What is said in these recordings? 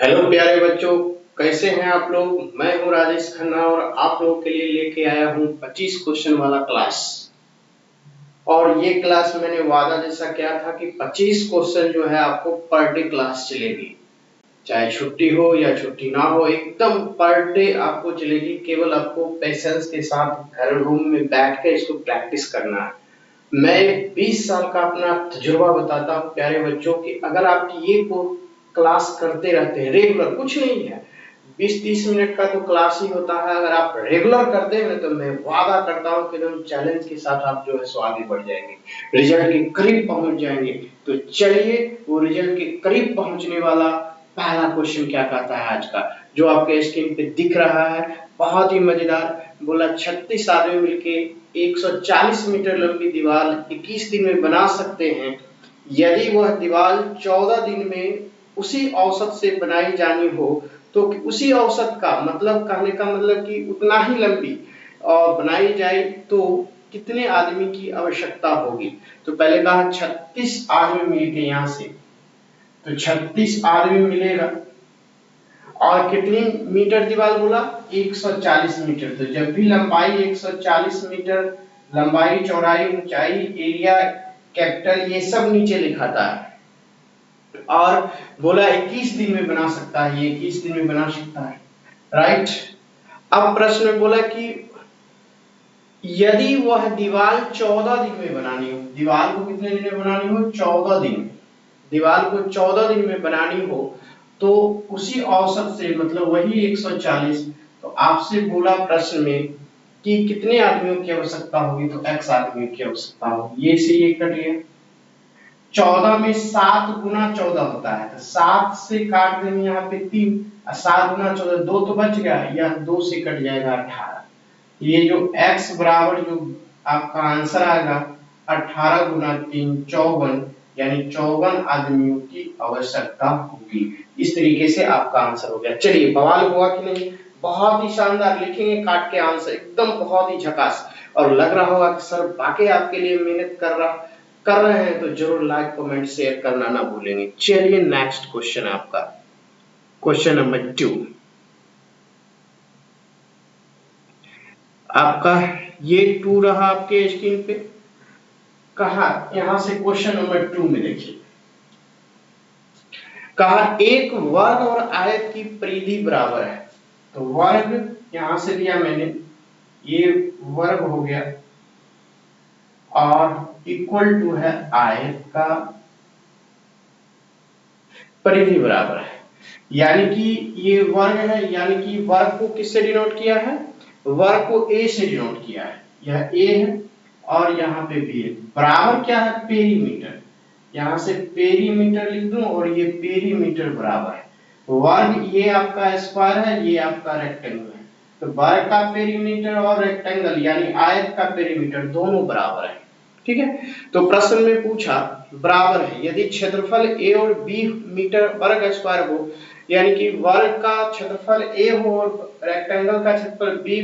Hello प्यारे बच्चों, कैसे हैं आप लोग। मैं हूं राजेश खन्ना और आप लोगों के लिए लेके आया हूं 25 क्वेश्चन वाला क्लास। और ये क्लास मैंने वादा जैसा किया था कि 25 क्वेश्चन जो है आपको पर डे क्लास चलेगी, चाहे छुट्टी हो या छुट्टी ना हो, एकदम पर डे आपको चलेगी। केवल आपको पेशेंस के साथ घर रूम में बैठ के इसको प्रैक्टिस करना है। मैं 20 साल का अपना तजुर्बा बताता हूँ प्यारे बच्चों कि अगर आप ये को क्लास करते रहते हैं रेगुलर, कुछ नहीं है, 20-30 मिनट का तो क्लास ही होता है, अगर आप रेगुलर करते हैं तो मैं वादा करता हूँ कि एकदम चैलेंज के साथ आप जो है सो आगे बढ़ जाएंगे, रिजल्ट के करीब पहुंच जाएंगे। तो चलिए वो रिजल्ट के करीब पहुंचने वाला पहला क्वेश्चन क्या कहता है आज का, जो आपके स्क्रीन पे दिख रहा है, बहुत ही मजेदार। बोला 36 आदमी मिलके 140 मीटर लंबी दीवार 21 दिन में बना सकते हैं। यदि वह दीवार 14 दिन में उसी औसत से बनाई जानी हो तो उसी औसत का मतलब, कहने का मतलब कि उतना ही लंबी और बनाई जाए तो कितने आदमी की आवश्यकता होगी। तो पहले कहा 36 आदमी मिलके, यहां से तो 36 आदमी मिलेगा और कितनी मीटर दीवार बोला 140 मीटर। तो जब भी लंबाई 140 मीटर, लंबाई चौड़ाई ऊंचाई एरिया कैपिटल ये सब नीचे लिखाता है। और बोला 21 दिन में बना सकता है, ये 21 दिन में बना सकता है, राइट। अब प्रश्न में बोला कि यदि वह दीवार 14 दिन में बनानी हो, दीवार को कितने दिन में बनानी हो, 14 दिन में, दीवार को 14 दिन में बनानी हो तो उसी औसत से मतलब वही 140। तो आपसे बोला प्रश्न में कि कितने आदमियों की आवश्यकता होगी, तो x आदमियों की आवश्यकता होगी। ये से ये कट गया, 14 में 7 गुना 14 होता है, तो 7 से काट देंगे यहाँ पे 3, 7 गुना 14 2 तो बच गया, यह 2 से कट जाएगा 18। ये जो x बराबर जो आपका आंसर आएगा 18 गुना 3 54, यानी 54 आदमियों की आवश्यकता होगी। इस तरीके से आपका आंसर हो गया। चलिए बवाल हुआ कि नहीं, बहुत ही शानदार लिखेंगे काट के आंसर, एकदम बहुत ही झकास। और लग रहा होगा कि सर वाकई आपके लिए मेहनत कर रहे हैं, तो जरूर लाइक कमेंट शेयर करना ना भूलेंगे। चलिए नेक्स्ट क्वेश्चन आपका, क्वेश्चन नंबर 2 आपका, ये 2 रहा आपके स्क्रीन पे। कहा यहां से क्वेश्चन नंबर 2 में देखिए, कहा एक वर्ग और आयत की परिधि बराबर है। तो वर्ग यहां से लिया मैंने, ये वर्ग हो गया और इक्वल टू है आयत का परिधि बराबर है। यानी कि ये वर्ग है, यानी कि वर्ग को किससे डिनोट किया है, वर्ग को a से डिनोट किया है, यह a है और यहाँ पे b है। बराबर क्या है, पेरीमीटर, यहां से पेरीमीटर लिख दूं और ये पेरीमीटर बराबर है। वर्ग ये आपका स्क्वायर है, ये आपका रेक्टेंगल है। तो वर्ग का पेरीमीटर और रेक्टेंगल यानी आयत का पेरीमीटर दोनों बराबर है, ठीक है। तो प्रश्न में पूछा बराबर है, यदि क्षेत्रफल a और b मीटर वर्ग स्क्वायर हो, यानी कि वर्ग का क्षेत्रफल a हो और रेक्टेंगल का क्षेत्रफल b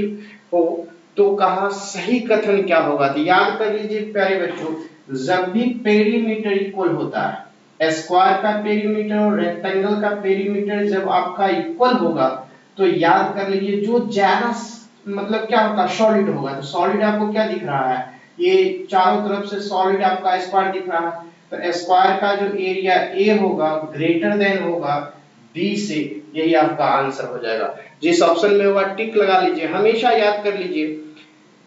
हो, तो कहा सही कथन क्या होगा। तो याद कर लीजिए प्यारे बच्चों, जब भी पेरीमीटर इक्वल होता है, स्क्वायर का पेरीमीटर और रेक्टेंगल का पेरीमीटर जब आपका इक्वल होगा, तो याद कर लीजिए जो ज्यादा मतलब क्या होता है, सॉलिड होगा। तो सॉलिड आपको क्या दिख रहा है, ये चारों तरफ से सॉलिड आपका स्क्वायर दिख रहा है, तो स्क्वायर का जो एरिया a होगा ग्रेटर देन होगा b से, यही आपका आंसर हो जाएगा। जिस ऑप्शन में होगा टिक लगा लीजिए। हमेशा याद कर लीजिए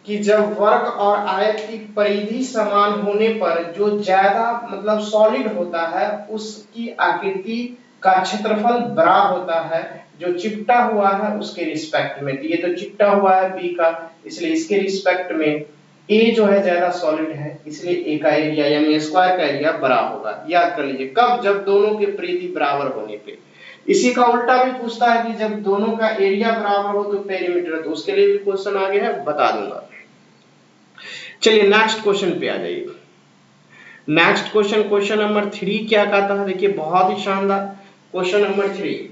कि जब वर्ग और आयत की परिधि समान होने पर जो ज्यादा मतलब सॉलिड होता है उसकी आकृति का क्षेत्रफल बड़ा होता है जो चिपटा हुआ है उसके रिस्पेक्ट में। ये तो चिपटा हुआ है बी का, इसलिए इसके रिस्पेक्ट में ए जो है ज्यादा सॉलिड है, इसलिए ए का एरिया यानी स्क्वायर का एरिया बड़ा होगा। याद कर लीजिए कब, जब दोनों के परिधि बराबर होने पे। इसी का उल्टा भी पूछता है कि जब दोनों का एरिया बराबर हो तो पेरीमीटर, तो उसके लिए भी क्वेश्चन आगे है, बता दूंगा। चलिए नेक्स्ट क्वेश्चन पे आ जाइए। नेक्स्ट क्वेश्चन, क्वेश्चन नंबर 3 क्या कहता है, देखिए बहुत ही शानदार क्वेश्चन नंबर 3।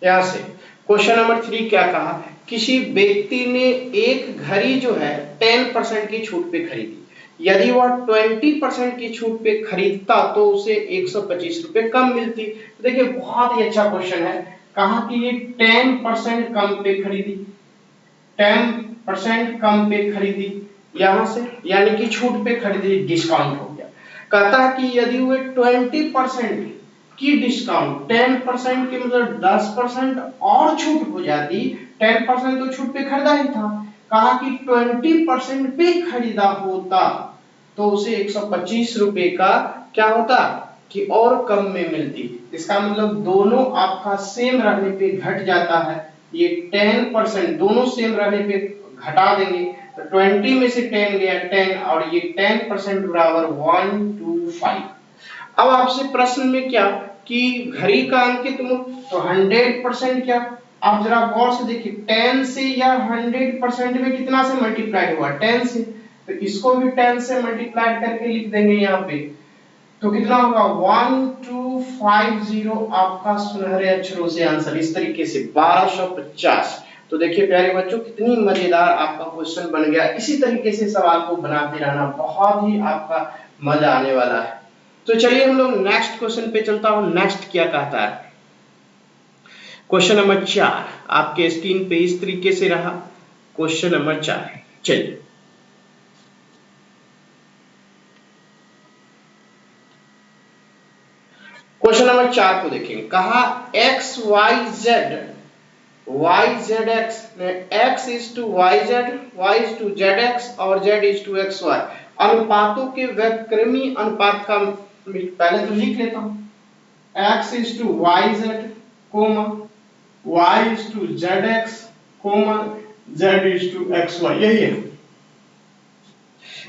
यहां से क्वेश्चन नंबर 3 क्या कहा, किसी व्यक्ति ने एक घड़ी जो है 10% की छूट पे खरीदी। यदि वह 20% की छूट पे खरीदता तो उसे 125 रुपए कम मिलती। तो देखिए बहुत ही अच्छा क्वेश्चन है। कहा कि ये 10% कम पे खरीदी, 10% कम पे खरीदी यहां से, यानी कि छूट पे खरीदी, डिस्काउंट हो गया। कहता है कि यदि वे 20% की डिस्काउंट, 10% की मतलब 10% और छूट हो जाती, 10% तो छूट पे खरीदा ही था, कहा कि 20% पे खरीदा होता तो उसे 125 रुपए का क्या होता कि और कम में मिलती। इसका मतलब दोनों आपका सेम रहने पे घट जाता है। ये 10% दोनों सेम रहने पे घटा देंगे तो 20 में से 10 गया 10 और ये 10% बराबर 125। अब आपसे प्रश्न में क्या कि घड़ी का अंकित मूल्य, तो 100% क्या, आप जरा गौर से देखिए 10 से या 100% में कितना से मल्टीप्लाई हुआ, 10 से, तो इसको भी 10 से मल्टीप्लाई करके लिख देंगे यहाँ पे, तो कितना होगा 1250 आपका सुनहरे अक्षरों से आंसर इस तरीके से 1250। तो देखिए प्यारे बच्चों कितनी मजेदार आपका क्वेश्चन बन गया। इसी तरीके से सवाल को बनाते रहना, बहुत ही आपका मजा आने वाला है। तो चलिए हम लोग नेक्स्ट क्वेश्चन पे चलता हूं। नेक्स्ट क्या कहता है, क्वेश्चन नंबर 4 आपके स्क्रीन पे इस तरीके से रहा। क्वेश्चन नंबर 4, चलिए क्वेश्चन नंबर 4 को देखेंगे। कहा X Y Z, Y Z X, X is to Y Z, Y is to Z X और Z is to X Y अनुपातों के व्युत्क्रमी अनुपात का, पहले तो लिख लेता हूं, x is to yz, y is to zx, z is to xy, यही है।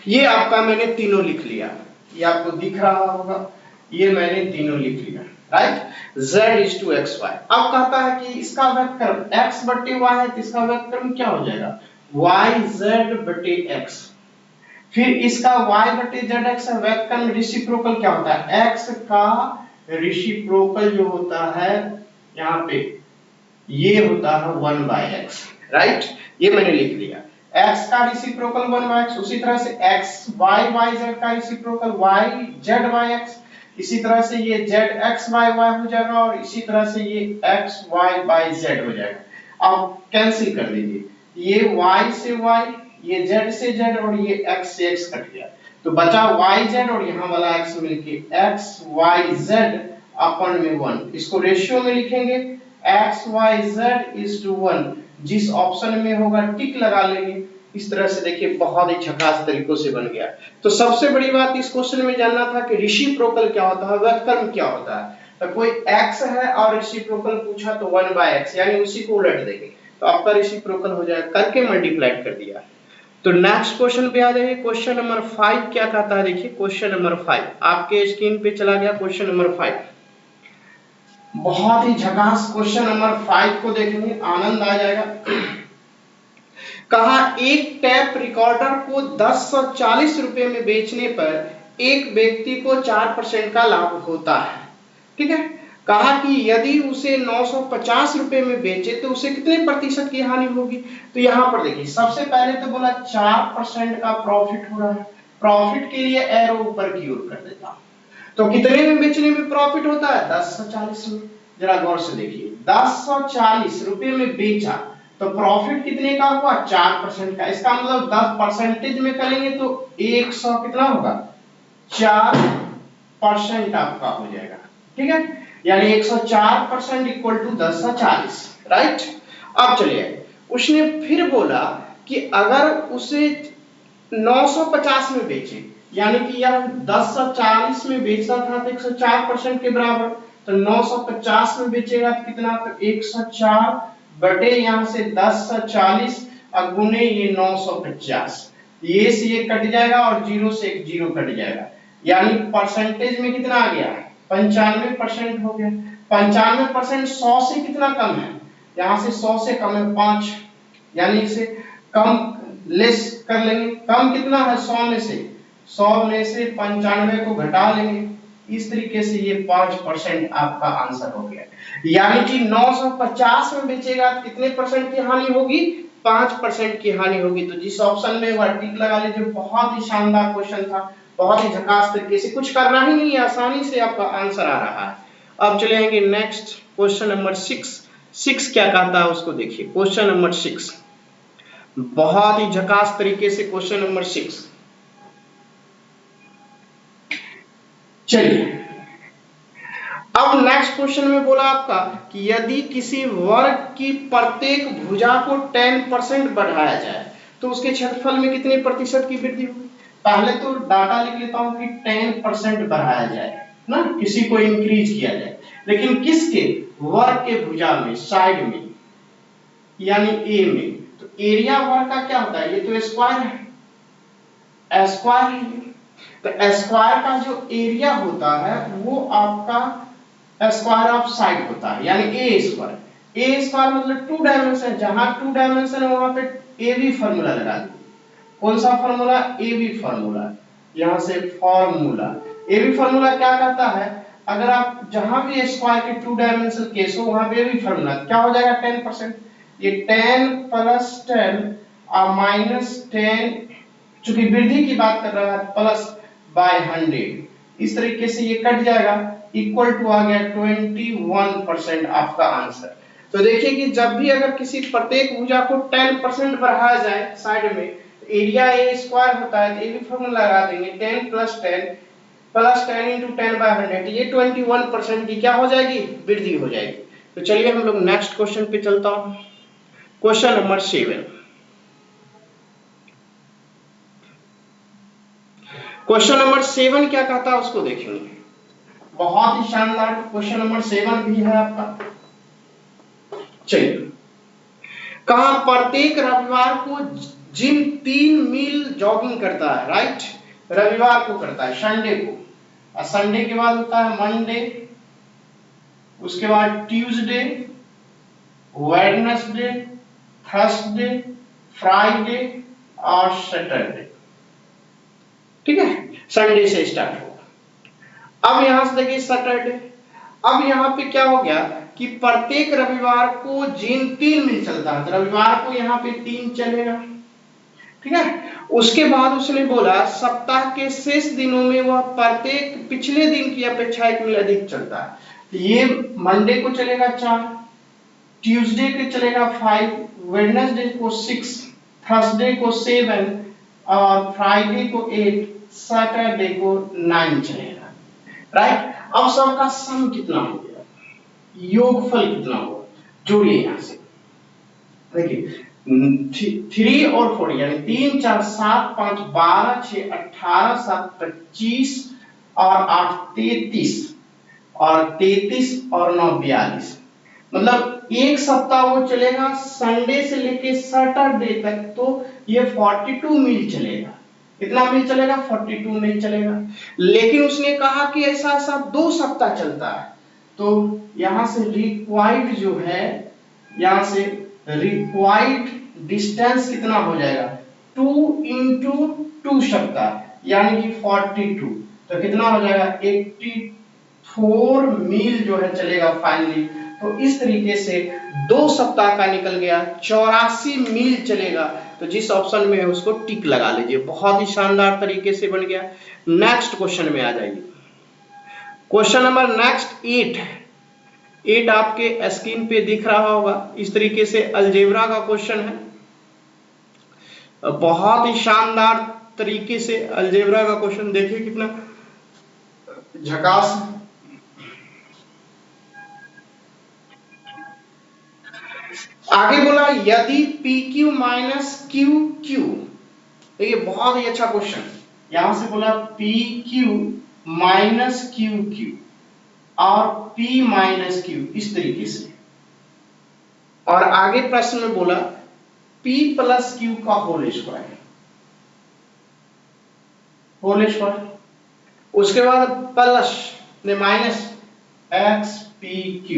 ये आपका मैंने तीनों लिख लिया, ये आपको दिख रहा होगा, ये मैंने तीनों लिख लिया, right. z is to xy। अब कहता है कि इसका व्युत्क्रम x बटे y है, तो इसका व्युत्क्रम क्या हो जाएगा yz बटे x। फिर इसका y बटे zx है, व्युत्क्रम रेसिप्रोकल क्या होता है, x का रेसिप्रोकल जो होता है यहाँ पे ये होता है 1/x, राइट। ये मैंने लिख लिया, x का रेसिप्रोकल 1/x, उसी तरह से x y yz का रेसिप्रोकल y z yx, इसी तरह से ये z x y y हो जाएगा और इसी तरह से ये x y by z हो जाएगा। अब कैंसिल कर दीजिए, ये y से y, ये z से z और ये x से x कट गया, तो बचा yz और यहाँ वाला x मिलके x y z अपन में 1। इसको रेशियो में लिखेंगे x y z is to 1, जिस ऑप्शन में होगा टिक लगा लेंगे। इस तरह से देखिए बहुत ही झकास तरीकों से बन गया। तो सबसे बड़ी बात इस क्वेश्चन में जानना था कि रेसिप्रोकल क्या होता है, व्युत्क्रम क्या होता है। तो कोई x है और रेसिप्रोकल पूछा तो 1/x, यानी उसी को उलट देंगे तो आपका रेसिप्रोकल हो जाएगा, करके मल्टीप्लाई कर दिया। तो नेक्स्ट क्वेश्चन पे आ जाइए। क्वेश्चन नंबर 5 क्या कहता है, देखिए क्वेश्चन नंबर 5 आपके स्क्रीन पे चला गया। क्वेश्चन नंबर 5 बहुत ही झकास क्वेश्चन नंबर 5 को देखेंगे आनंद आ जाएगा। कहा एक टेप रिकॉर्डर को 1040 रुपए में बेचने पर एक व्यक्ति को 4% का लाभ होता है, ठीक है। कहा कि यदि उसे 950 रुपए में बेचे तो उसे कितने प्रतिशत की हानि होगी। तो यहाँ पर देखिए सबसे पहले तो बोला 4% का प्रॉफिट हो रहा है, प्रॉफिट के लिए एरो ऊपर की ओर कर देता हूं। तो कितने में बेचने में प्रॉफिट होता है 1040 में। जरा गौर से देखिए 1040 रुपए में बेचा तो प्रॉफिट कितने का हुआ 4% का। इसका मतलब 10% में करेंगे तो 100 कितना होगा 4% आपका हो जाएगा, ठीक है। यानी 104% इक्वल टू 1040, राइट। अब चलिए उसने फिर बोला कि अगर उसे 950 में बेचे, यानी कि यह 1040 में बेचा था तो 104% के बराबर, तो 950 में बेचेगा तो कितना, तो 104 बटे यहाँ से 1040 और गुने ये 950, ये से ये कट जाएगा और जीरो से एक जीरो कट जाएगा, यानी परसेंटेज में कितना आ गया 95% हो गया। 95% 100 से कितना कम है, यहाँ से 100 से कम है 5, यानी इसे कम लेस कर लेंगे। कम कितना है 100 में से, 100 में से 95 को घटा लेंगे। इस तरीके से ये 5% आपका आंसर हो गया। यानी कि 950 में बेचेगा तो कितने परसेंट की हानि होगी 5% की हानि होगी। तो जिस ऑप्शन में वह टिक लगा लीजिए। बहुत ही शानदार क्वेश्चन था, बहुत ही झकास तरीके से, कुछ करना ही नहीं है, आसानी से आपका आंसर आ रहा है। अब चले आएंगे नेक्स्ट क्वेश्चन नंबर 6 क्या कहता है उसको देखिए। क्वेश्चन नंबर 6 बहुत ही झकास तरीके से क्वेश्चन नंबर 6। चलिए अब नेक्स्ट क्वेश्चन में बोला आपका कि यदि किसी वर्ग की प्रत्येक भुजा को 10% बढ़ाया जाए तो उसके क्षेत्रफल में कितने प्रतिशत की वृद्धि होगी। पहले तो डाटा लिख लेता हूं कि 10% बढ़ाया जाए ना, किसी को इंक्रीज किया जाए, लेकिन किसके, वर्ग के भुजा में, साइड में, यानी ए में। तो एरिया वर्ग का क्या होता है, ये तो स्क्वायर है, स्क्वायर है। तो स्क्वायर का जो एरिया होता है वो आपका स्क्वायर ऑफ साइड होता है, यानी ए स्क्वायर। ए स्क्वायर मतलब 2 डायमेंशन, जहां 2 डायमेंशन है वहां पे ए बी फार्मूला लगा दीजिए। कौन सा फार्मूला, ए बी फार्मूला। यहां से फार्मूला, ए बी फार्मूला क्या कहता है, अगर आप जहां भी स्क्वायर के 2 डायमेंशन केस हो वहां पे ए बी फार्मूला क्या हो जाएगा, 10%। ये 10 प्लस 10 और माइनस 10, चूंकि वृद्धि की बात कर रहा है, प्लस बाय 100, इस तरीके से ये कट जाएगा, इक्वल टू आ गया 21% आपका आंसर। तो देखिए कि जब भी अगर किसी प्रत्येक भुजा को 10% बढ़ाया जाए साइड में, एरिया ए स्क्वायर होता है, तो ये भी फॉर्मूला लगा देंगे, 10 प्लस 10 इंटू 10/100, ये 21% की क्या हो जाएगी, वृद्धि हो जाएगी। तो चलिए हम लोग नेक्स्ट क्वेश्चन पे चलता हूं। Question number 7। क्वेश्चन नंबर 7 क्या कहता है उसको देखेंगे। बहुत ही शानदार क्वेश्चन नंबर 7 भी है आपका। चलिए, कहा प्रत्येक रविवार को जिम 3 मील जॉगिंग करता है, राइट, रविवार को करता है, संडे को, और संडे के बाद होता है मंडे, उसके बाद ट्यूसडे, वेडनेसडे, थर्सडे, फ्राइडे और सैटरडे। ठीक है, संडे से स्टार्ट होगा। अब यहां से देखिए सैटरडे, अब यहाँ पे क्या हो गया कि प्रत्येक रविवार को जिम 3 मील चलता है, तो रविवार को यहाँ पे 3 चलेगा। ठीक है, उसके बाद उसने बोला सप्ताह के शेष दिनों में वह प्रत्येक पिछले दिन की अपेक्षा 1 मील अधिक चलता है। तो ये मंडे को चलेगा 4, ट्यूसडे को चलेगा 5, वेडनेसडे को 6, थर्सडे को 7 और फ्राइडे को 8, सैटरडे को 9 चलेगा, राइट। अब सबका सम कितना हो गया, योगफल कितना होगा, जोड़िए यहां से देखिए, 3 और 4 यानी 3 4 7 5 12 6 18 7 25 और 8 33 और 33 और 9 42, मतलब एक सप्ताह वो चलेगा संडे से लेके सैटरडे तक, तो ये 42 मील चलेगा। कितना मील चलेगा, 42 मील चलेगा। लेकिन उसने कहा कि ऐसा ऐसा 2 सप्ताह चलता है, तो यहां से रिक्वायर्ड जो है, यहां से रिक्वायर्ड डिस्टेंस कितना हो जाएगा, 2 इंटू 2 सप्ताह, यानी कि 42, तो कितना हो जाएगा 84 मील जो है चलेगा फाइनली। तो इस तरीके से 2 सप्ताह का निकल गया, 84 मील चलेगा। तो जिस ऑप्शन में है उसको टिक लगा लीजिए, बहुत ही शानदार तरीके से बन गया। नेक्स्ट क्वेश्चन में आ जाइए। क्वेश्चन नंबर नेक्स्ट 8 आपके स्क्रीन पे दिख रहा होगा, इस तरीके से अलजेब्रा का क्वेश्चन है। बहुत ही शानदार तरीके से अलजेब्रा का क्वेश्चन, देखिए कितना झकास। आगे बोला यदि PQ माइनस QQ, देखिए बहुत ही अच्छा क्वेश्चन, यहां से बोला PQ माइनस QQ और P माइनस Q, इस तरीके से। और आगे प्रश्न में बोला P प्लस Q का होल स्क्वायर, उसके बाद प्लस ने माइनस XPQ,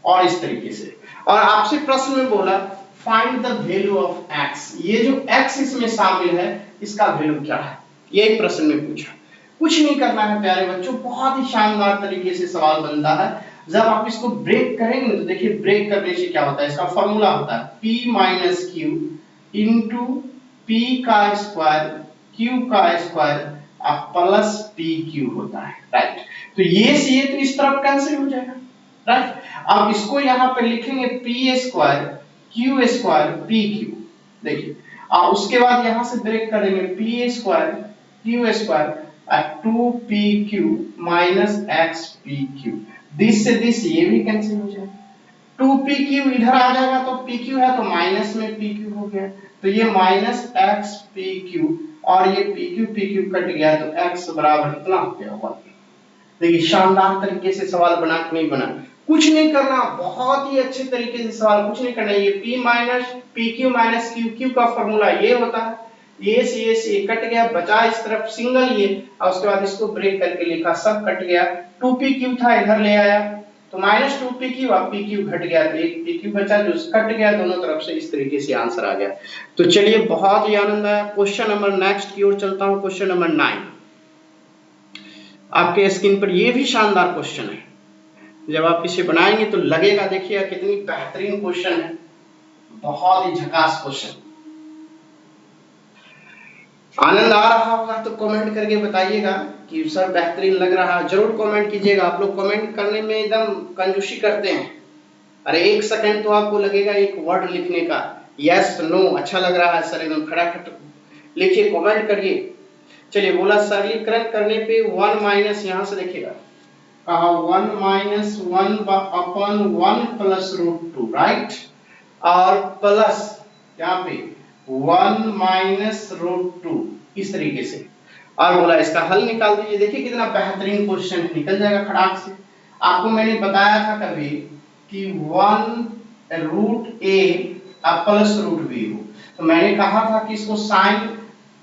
और इस तरीके से। और आपसे प्रश्न में बोला find the value of x, ये जो x इसमें शामिल है इसका वैल्यू क्या है, यही प्रश्न में पूछा। कुछ नहीं करना है प्यारे बच्चों, बहुत ही शानदार तरीके से सवाल बनता है। जब आप इसको ब्रेक करेंगे तो देखिए ब्रेक करने से क्या होता है, इसका फॉर्मूला होता है p minus Q into P का स्क्वायर क्यू का स्क्वायर प्लस पी क्यू होता है, राइट। तो ये से ये तो इस तरफ कैंसिल हो जाएगा, राइट। अब इसको यहाँ पे लिखेंगे P square Q square P Q, देखिए उसके बाद यहाँ से ब्रेक करेंगे P square Q square 2pq minus xpq, this से दिस ये भी कैंसिल हो जाएगा, 2pq इधर आ जाएगा तो pq है तो माइनस में pq हो गया, तो ये माइनस xpq और ये pq कट गया तो x बराबर कितना हो गया 1। देखिए शानदार तरीके से सवाल बना के नहीं बना, कुछ नहीं करना, बहुत ही अच्छे तरीके से सवाल, कुछ नहीं करना। ये p minus pq minus qq का फॉर्मूला ये होता है, ये से कट गया, बचा इस तरफ सिंगल ये, और उसके बाद इसको ब्रेक करके लिखा, सब कट गया, 2pq था इधर ले आया तो माइनस 2pq और pq घट गया तो एक pq बचा जो कट गया दोनों तरफ से, इस तरीके से आंसर आ गया। तो चलिए बहुत ही आनंद आया। क्वेश्चन नंबर नेक्स्ट की ओर चलता हूं, क्वेश्चन नंबर 9 आपके स्क्रीन पर, ये भी शानदार क्वेश्चन है, जब आप इसे बनाएंगे तो लगेगा देखिएगा कितनी बेहतरीन क्वेश्चन है, बहुत ही झकास क्वेश्चन। आनंद आ रहा होगा तो कमेंट करके बताइएगा कि सर बेहतरीन लग रहा है, जरूर कमेंट कीजिएगा। आप लोग कमेंट करने में एकदम कंजूसी करते हैं, अरे 1 सेकंड तो आपको लगेगा एक वर्ड लिखने का, यस नो अच्छा लग रहा है सर, एकदम खटाखट लिखिए, कमेंट करिए। चलिए बोला सरलीकरण करने पे 1 माइनस, यहाँ से देखिएगा कहा 1 minus 1 upon 1 plus root 2, right, और प्लस यहाँ पे 1 माइनस रूट 2 इस तरीके से, और बोला इसका हल निकाल दीजिए। देखिए कितना बेहतरीन क्वेश्चन निकल जाएगा खड़ाक से। आपको मैंने बताया था कभी कि 1 रूट ए प्लस रूट बी हो, तो मैंने कहा था कि इसको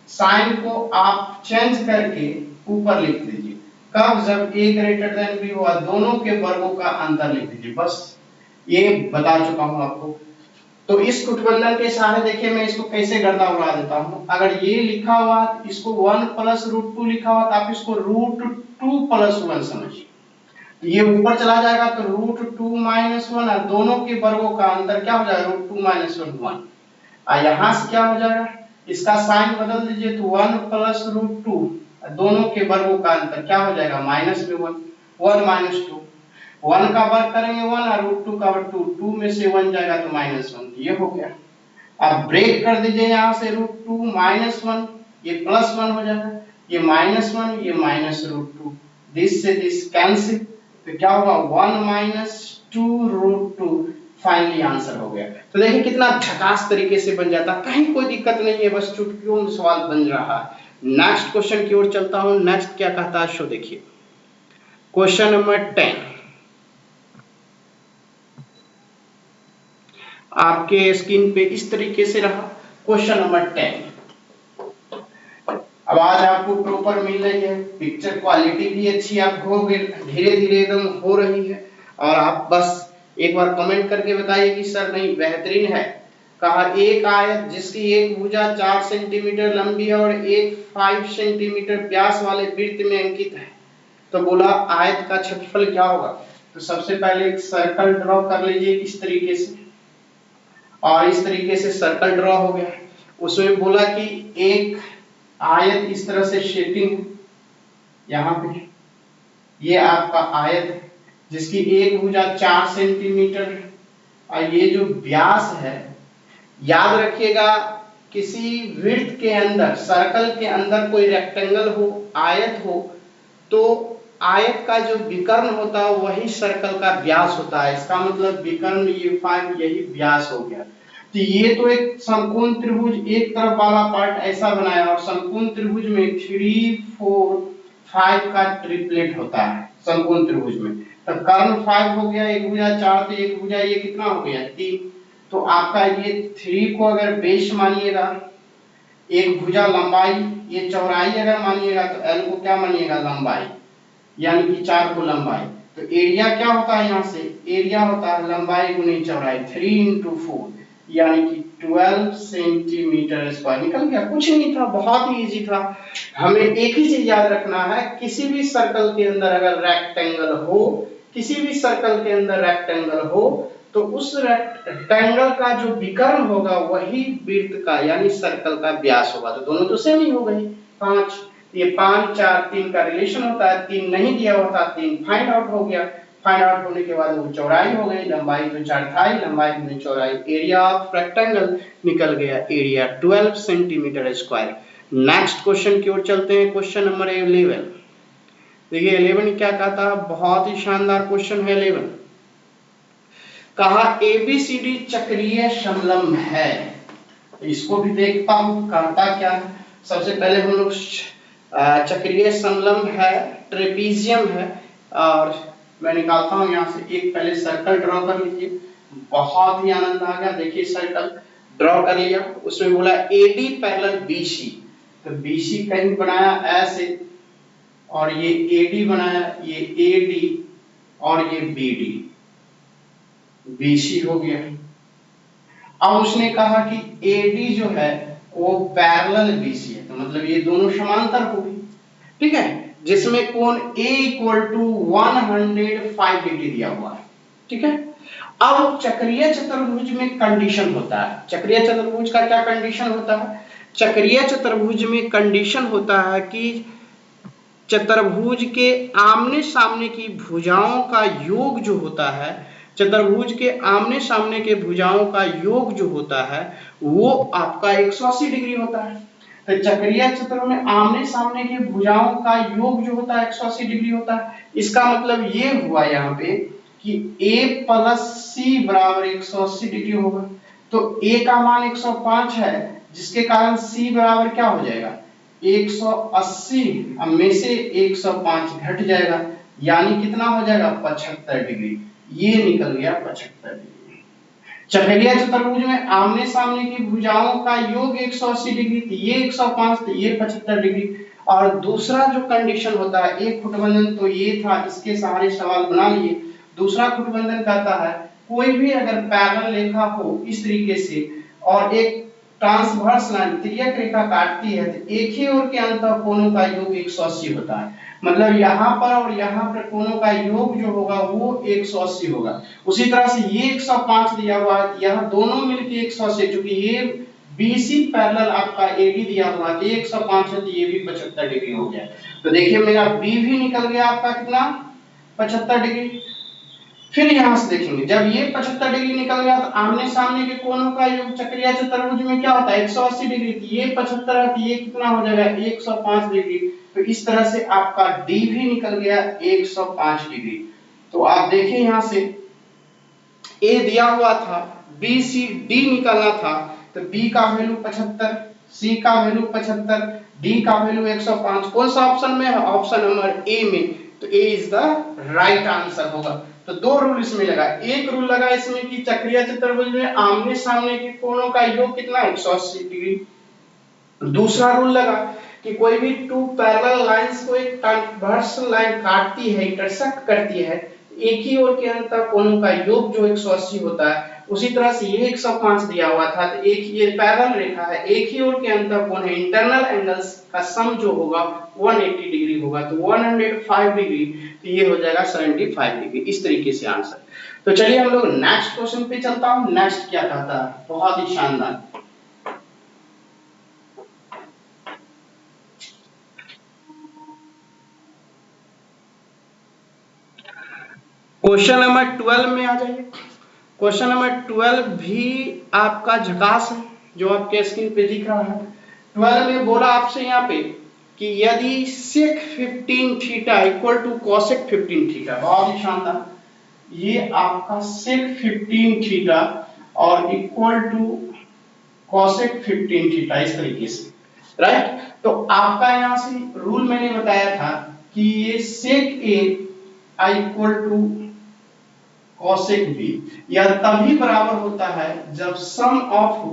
साइन को आप चेंज करके ऊपर लिख दीजिए, कब, जब a ग्रेटर देन b हुआ, दोनों के वर्गों का अंतर लिख दीजिए, बस ये बता चुका हूं आपको। तो इस कुटबंधन के सहारे देखिए मैं इसको कैसे गर्दा उड़ा देता हूं, अगर ये लिखा हुआ इसको 1 प्लस रूट 2 लिखा हुआ तो आप इसको रूट 2 प्लस 1 समझिए, ये ऊपर चला जाएगा तो रूट 2 माइनस 1, और दोनों के वर्गों का अंतर क्या हो जाएगा, रूट 2 माइनस 1 1, और यहां से क्या हो जाएगा, इसका साइन बदल दीजिए तो 1 प्लस रूट 2, दोनों के वर्गों का अंतर क्या हो जाएगा, माइनस में 1, 1 माइनस 2, 1 का वर्ग करेंगे 1 और रूट 2 का वर्ग 2, 2 में से 1 जाएगा तो माइनस 1, ये हो गया। अब ब्रेक कर दीजिए यहाँ से रूट 2 माइनस 1, ये प्लस 1 हो जाएगा, ये माइनस 1 ये माइनस रूट 2, दिस से दिस कैंसिल, तो क्या होगा 1 माइनस 2 रूट 2, फाइनली आंसर हो गया। तो देखिए कितना झकास तरीके से बन जाता, कहीं कोई दिक्कत नहीं है, बस चुटकियों में सवाल बन रहा है। नेक्स्ट क्वेश्चन की ओर चलता हूं, नेक्स्ट क्या कहता है शो देखिए, क्वेश्चन नंबर 10 आपके स्क्रीन पे इस तरीके से रहा, क्वेश्चन नंबर 10। अब आज आपको प्रॉपर मिल रही है, पिक्चर क्वालिटी भी अच्छी आपको धीरे धीरे एकदम हो रही है, और आप बस एक बार कमेंट करके बताइए कि सर नहीं बेहतरीन है। कहा एक आयत जिसकी एक भुजा 4 सेंटीमीटर लंबी है और एक 5 सेंटीमीटर व्यास वाले वृत्त में अंकित है, तो बोला आयत का क्षेत्रफल क्या होगा। तो सबसे पहले एक सर्कल ड्रॉ कर लीजिए इस तरीके से, और इस तरीके से सर्कल ड्रॉ हो गया, उसमें बोला कि एक आयत इस तरह से शेपिंग है, यहाँ पे ये आपका आयत है जिसकी एक भुजा 4 सेंटीमीटर, और ये जो व्यास है, याद रखिएगा किसी वृत्त के अंदर, सर्कल के अंदर कोई रेक्टेंगल हो, आयत हो, तो आयत का जो विकर्ण होता है वही सर्कल का व्यास होता है, इसका मतलब विकर्ण ये 5 यही व्यास हो गया। तो ये तो एक समकोण त्रिभुज एक तरफ वाला पार्ट ऐसा बनाया, और समकोण त्रिभुज में 3 4 5 का ट्रिपलेट होता है समकोण त्रिभुज में, तो कर्ण 5 हो गया, एक भुजा 4, तो एक भुजा ये कितना हो गया 3, तो आपका ये 3 को अगर बेस मानिएगा, एक भुजा लंबाई, ये चौड़ाई अगर मानिएगा तो L को क्या मानिएगा लंबाई, यानी कि 4 को लंबाई, तो एरिया क्या होता है, यहाँ से एरिया होता है लंबाई गुनी चौड़ाई, 3 × 4 यानी कि 12 सेंटीमीटर स्क्वायर, निकल गया, कुछ नहीं था, बहुत ही इजी था। हमें एक ही चीज याद रखना है, किसी भी सर्कल के अंदर अगर रेक्टेंगल हो किसी भी सर्कल के अंदर रेक्टेंगल हो तो उस रेक्टेंगल का जो विकर्ण होगा वही वृत्त का यानी सर्कल का व्यास होगा। तो दोनों तो सेम ही हो गई 5, ये 5 4 3 का रिलेशन होता है, 3 नहीं दिया हुआ था, 3 फाइंड आउट हो गया। फाइंड आउट होने के बाद वो चौड़ाई हो गई, लंबाई तो 4 था ही, लंबाई में चौड़ाई, एरिया ऑफ रेक्टेंगल निकल गया, area 12 centimetre square. Next question की ओर चलते हैं, क्वेश्चन नंबर 11। देखिए 11 क्या कहता है, बहुत ही शानदार क्वेश्चन है 11। कहा एबीसीडी चक्रीय समलंब है। तो इसको भी देखता हूं कहता क्या है। सबसे पहले हम लोग चक्रीय समलंब है, ट्रेपीजियम है, और मैं निकालता हूं यहां से एक, पहले सर्कल ड्रॉ कर लीजिए। बहुत ही आनंद आ गया, देखिए सर्कल ड्रॉ कर लिया, उसमें बोला एडी पैरेलल बीसी, तो बीसी कहीं बनाया ऐसे, और ये एडी बनाया, ये एडी और ये बीडी, बीसी हो गया। अब उसने कहा कि एडी जो है वो पैरेलल बीसी है, तो मतलब ये दोनों समांतर होगी, ठीक है, जिसमें कोण A = 105 डिग्री दिया हुआ है, ठीक है। अब चक्रीय चतुर्भुज में कंडीशन होता है, चक्रीय चतुर्भुज का क्या कंडीशन होता है, चक्रीय चतुर्भुज में कंडीशन होता है कि चतुर्भुज के आमने सामने की भुजाओं का योग जो होता है, चतुर्भुज के आमने सामने के भुजाओं का योग जो होता है वो आपका 180 डिग्री होता है। तो चक्रीय चतुर्भुज में आमने सामने के भुजाओं का योग जो होता है 180 डिग्री होता है। इसका मतलब ये हुआ यहाँ पे कि a + c = 180 डिग्री होगा। तो a का मान 105 है, जिसके कारण c बराबर क्या हो जाएगा 180, अब में से 105 घट जाएगा, यानी कितना हो जाएगा 75 डिग्री, ये निकल गया 75 डिग्री। चक्रीय चतुर्भुज में आमने सामने की भुजाओं का योग 180 डिग्री, तो ये 105, तो ये 75 डिग्री। और दूसरा जो कंडीशन होता है, एक खुटबंधन तो ये था, इसके सहारे सवाल बना लिए। दूसरा खुटबंधन कहता है कोई भी अगर पैरेलल रेखा हो इस तरीके से और एक ट्रांसवर्स लाइन तिर्यक रेखा काटती है, तो एक ही ओर के अंतः कोणों का योग 180 होता है, मतलब यहाँ पर और यहाँ पर कोणों का योग जो होगा वो 180 होगा। उसी तरह से ये 105 दिया हुआ है, यहाँ दोनों मिलके 180, क्योंकि ये बीसी पैरेलल आपका एडी दिया हुआ है, 105 है, तो ये भी 75 डिग्री हो गया। तो देखिए मेरा बी भी निकल गया आपका कितना 75 डिग्री। फिर यहां से देखेंगे, जब ये 75 डिग्री निकल गया तो आमने सामने के कोणों का योग चक्रीय चतुर्भुज में क्या होता है 180 डिग्री, तो ये 75 है, तो ये कितना हो जाएगा 105 डिग्री। तो इस तरह से आपका डी भी निकल गया 105 डिग्री। तो आप देखिए यहां से ए दिया हुआ था, बी सी डी निकालना था, तो बी का वैल्यू 75, सी का वैल्यू 75, डी का वैल्यू 105। कौन सा ऑप्शन में है, ऑप्शन नंबर ए में, तो ए इज द राइट आंसर होगा। तो दो रूल इसमें लगा, एक रूल लगा इसमें कि चक्रीय चतुर्भुज में आमने सामने के कोणों का योग कितना 180 डिग्री। दूसरा रूल लगा कि कोई भी टू पैरेलल लाइंस को एक ट्रांसवर्स लाइन काटती है, इंटरसेक्ट करती है, एक ही ओर के अंतर कोणों का योग जो 180 होता है। उसी तरह से ये 105 दिया हुआ था, तो एक ये पैरेलल रेखा है, एक ही ओर के अंतर कोण है, इंटरनल एंगल्स का सम जो होगा 180 डिग्री होगा, तो 105 डिग्री, तो ये हो जाएगा 75 डिग्री। इस तरीके से आंसर। तो चलिए हम लोग नेक्स्ट क्वेश्चन पे चलता हूं। नेक्स्ट क्या कहता है, बहुत ही शानदार। क्वेश्चन नंबर 12 में आ जाइए। क्वेश्चन नंबर 12 भी आपका झकास है, जो आपके स्क्रीन पे दिख रहा है। 12 में बोला आपसे यहाँ पे कि यदि sec 15 थीटा = cosec 15 थीटा, बहुत ही शानदार, ये आपका sec 15 थीटा और इक्वल टू cosec 15 थीटा, इस तरीके से, राइट। तो आपका यहाँ से रूल मैंने बताया था कि ये sec a = cosec b, यह तभी बराबर होता है जब sum of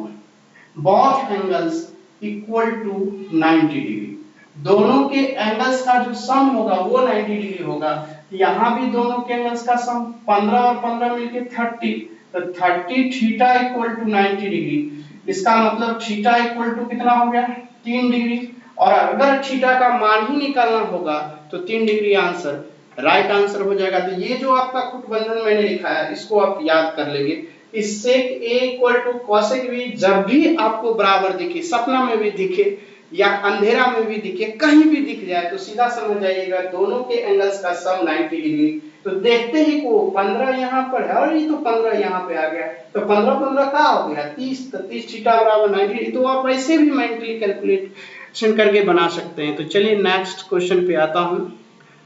both angles equal to 90 डिग्री। दोनों के एंगल्स का जो सम होगा वो 90 डिग्री होगा। यहाँ भी दोनों के एंगल्स का सम 15 और 15 मिलके 30, तो 30 थीटा = 90 डिग्री। इसका मतलब थीटा = कितना हो गया 3 डिग्री, और अगर थीटा का मान ही निकालना होगा तो 3 डिग्री आंसर राइट आंसर हो जाएगा। तो ये जो आपका कुटबंधन मैंने लिखा है इसको आप याद कर लेंगे कि sec a equal to cosec b जब भी आपको बराबर दिखे, सपना में भी दिखे या अंधेरा में भी दिखे, कहीं भी दिख जाए तो सीधा समझ जाइएगा दोनों के एंगल्स का सम 90 डिग्री। तो देखते ही को 15 यहाँ पर है और ये तो 15 यहाँ पे आ गया, तो 15 15 क्या हो गया 30, तो 30 थीटा बराबर 90। तो आप ऐसे भी मेंटली कैलकुलेशन करके बना सकते हैं। तो चलिए नेक्स्ट क्वेश्चन पे आता हूँ।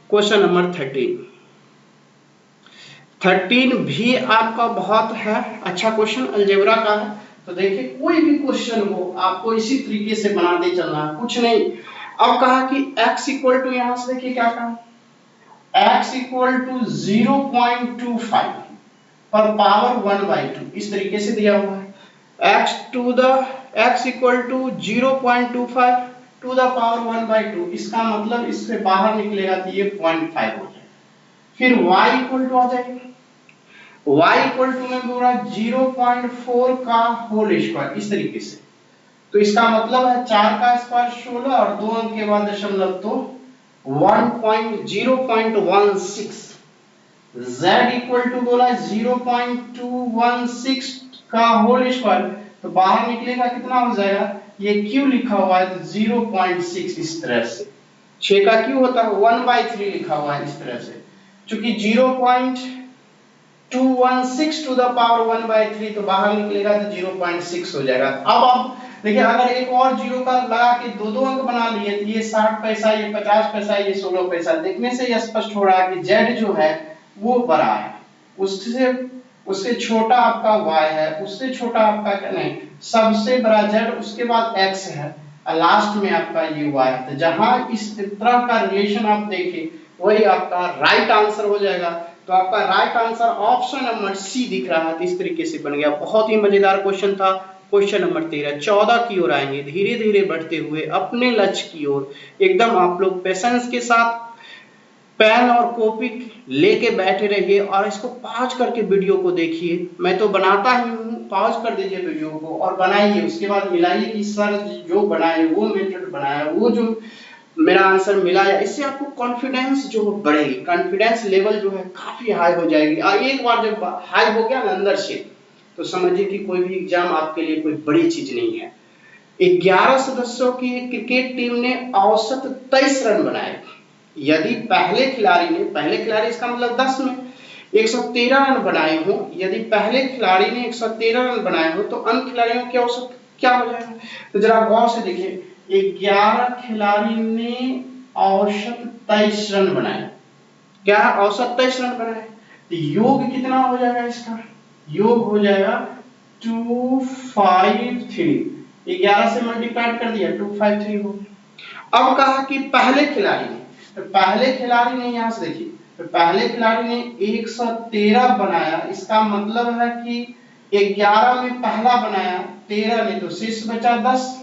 क्वेश्चन नंबर 13 भी आपका बहुत है अच्छा क्वेश्चन, अलजेब्रा का है। तो देखिए कोई भी क्वेश्चन हो आपको इसी तरीके से बनाते चलना है, कुछ नहीं। अब कहा कि x इक्वल टू, यहां से देखिए क्या कहा, x इक्वल टू 0.25 पर पावर 1/2 इस तरीके से दिया हुआ है। x equal to 0.25 to the power 1/2, इसका मतलब इससे बाहर निकलेगा तो ये 0.5 हो जाएगा। फिर y इक्वल टू आ जाएगा, y इक्वल टू में पूरा 0.4 का होल स्क्वायर इस तरीके से। तो इसका मतलब है 4 का स्क्वायर 16 और 2 अंक के बाद दशमलव तो 0.16। z इक्वल टू बोला 0.216 का होल स्क्वायर, तो बाहर निकलेगा कितना हो जाएगा, ये q लिखा हुआ है तो 0.6 इस तरह से। 6 का q होता है 1/3 लिखा हुआ है इस तरह से, क्योंकि 0.216 टू द पावर 1/3 तो बाहर निकलेगा तो 0.6 हो जाएगा। अब आप देखिए अगर एक और जीरो का लगा के दो अंक बना लिए तो ये 60 पैसा, ये 50 पैसा, ये 16 पैसा, देखने से यह स्पष्ट हो रहा है कि z जो है वो बड़ा है, उससे छोटा आपका y है, उससे छोटा आपका क्या नहीं, सबसे बड़ा z, उसके बाद x है और लास्ट में आपका ये y है। तो जहां इस तरह का रिलेशन आप देखें वही आपका राइट आंसर हो जाएगा। तो आपका right answer option number C दिख रहा है। तो इस तरीके से बन गया। बहुत ही मजेदार क्वेश्चन था। क्वेश्चन नंबर 13, 14 की ओर आएंगे धीरे धीरे बढ़ते हुए अपने लक्ष्य की ओर। एकदम आप लोग पेशेंस के साथ पेन और कॉपी लेके बैठे रहिए और इसको पॉज करके वीडियो को देखिए। मैं तो बनाता ही हूँ, पॉज कर दीजिए वीडियो को और बनाइए, उसके बाद मिलाइए कि सर जो बनाए वो मेथड बनाया, वो जो मेरा आंसर मिला है, इससे आपको कॉन्फिडेंस जो बढ़ेगी, कॉन्फिडेंस लेवल जो है काफी हाई हो जाएगी। और एक बार जब हाई हो गया ना अंदर से, तो समझिए कि कोई भी एग्जाम आपके लिए कोई बड़ी चीज नहीं है। 11 सदस्यों की क्रिकेट टीम ने औसत 23 रन बनाए। यदि पहले खिलाड़ी इसका मतलब 10 में 113 रन बनाए हो, यदि पहले खिलाड़ी ने 113 रन बनाए हो तो अन्य खिलाड़ियों की औसत क्या हो जाएगा। तो जरा गौर से देखिए, 11 खिलाड़ी ने औसत 23 रन बनाए, क्या औसत 23 रन बनाए, तो योग कितना हो जाएगा इसका, योग हो जाएगा 253। 11 से मल्टीप्लाई कर दिया 253 हो गया। अब कहा कि पहले खिलाड़ी ने, तो पहले खिलाड़ी ने यहां से देखिए, तो पहले खिलाड़ी ने 113 बनाया, इसका मतलब है कि 11 में पहला बनाया, 13 में तो शेष बचा 10,